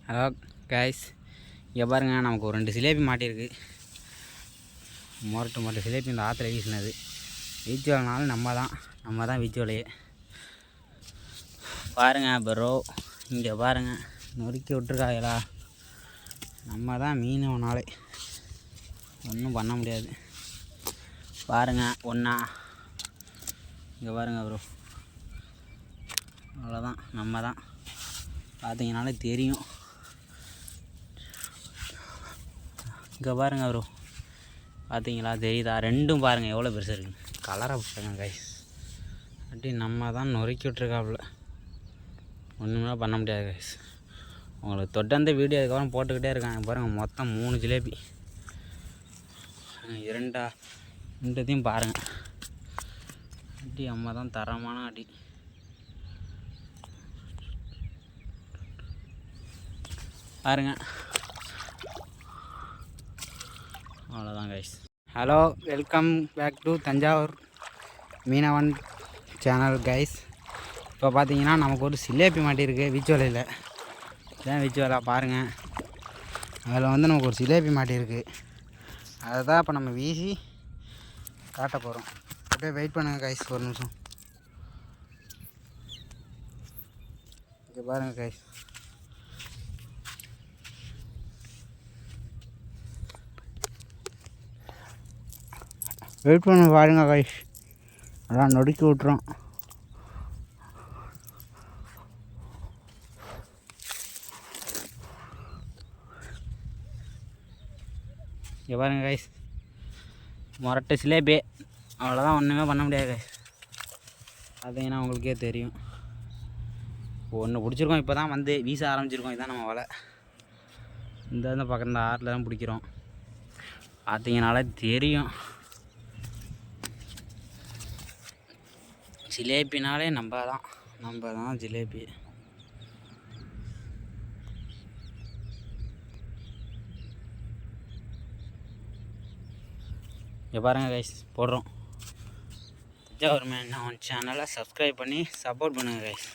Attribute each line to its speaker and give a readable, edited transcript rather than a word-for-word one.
Speaker 1: Hello guys, இங்கே பாருங்க, நமக்கு ஒரு 2 சிலேபி மாட்டியிருக்கு. மொரட்டு சிலேபி இந்த ஆற்றுல வீசினது. வீச்சு வலைனாலும் நம்ம தான் வீச்சு வலையே. பாருங்கள் ப்ரோ, இங்கே பாருங்கள், நொறுக்கி விட்ருக்காங்களா. நம்ம தான் மீனவனாலே ஒன்றும் பண்ண முடியாது. பாருங்கள் ஒன்றா, இங்கே பாருங்கள் ப்ரோ, அவ்வளோதான். நம்ம தான் பார்த்தீங்கனாலே தெரியும். இங்கே பாருங்கள் ப்ரோ, பார்த்தீங்களா, தெரியுதா? ரெண்டும் பாருங்கள் எவ்வளோ பெருசாக இருக்குது. கலரை போட்டாங்க கைஸ். அப்படி நம்ம தான் நொறுக்கி விட்ருக்காப்புல. ஒன்றுமே பண்ண முடியாது கைஸ். உங்களுக்கு தொடர்ந்து வீடியோ அதுக்கப்புறம் போட்டுக்கிட்டே இருக்காங்க. பாருங்கள், மொத்தம் 3 ஜிலேபி. ரெண்டத்தையும் பாருங்கள். அடி அம்மா தான் தரமான அடி. பாருங்கள், அவ்வளோதான் guys. Hello, welcome back to Thanjavur Meenavan channel guys. இப்போ பார்த்தீங்கன்னா நமக்கு ஒரு சிலேபி மாட்டியிருக்கு வீச்சு வலையில். இதான் வீச்சு வலை பாருங்கள். அதில் வந்து நமக்கு ஒரு சிலேபி மாட்டியிருக்கு. அதை தான் இப்போ நம்ம வீசி காட்ட போகிறோம். அப்படியே வெயிட் பண்ணுங்கள் கைஸ், ஒரு நிமிஷம். இங்கே பாருங்கள் கைஸ், வெயிட் பண்ண பாருங்க கைஸ். அதான் நொறுக்கி விட்றோம். இங்கே பாருங்க கைஸ், மொரட்டு சிலேபி. அவ்வளோதான், ஒன்றுமே பண்ண முடியாது கைஸ். பார்த்தீங்கன்னா உங்களுக்கே தெரியும். ஒன்று பிடிச்சிருக்கோம், இப்போ தான் வந்து வீச ஆரம்பிச்சிருக்கோம். இதுதான் நம்ம வலை. இந்த பக்கம் இந்த ஆறில் தான் பிடிக்கிறோம். பார்த்தீங்கனாலே தெரியும். ஜிலேபினாலே நம்ம தான் ஜிலேபி. இங்கே பாருங்கள் கைஸ், போடுறோம். தஞ்சாவூர் மீனவன் சேனலை சப்ஸ்கிரைப் பண்ணி சப்போர்ட் பண்ணுங்கள் கைஸ்.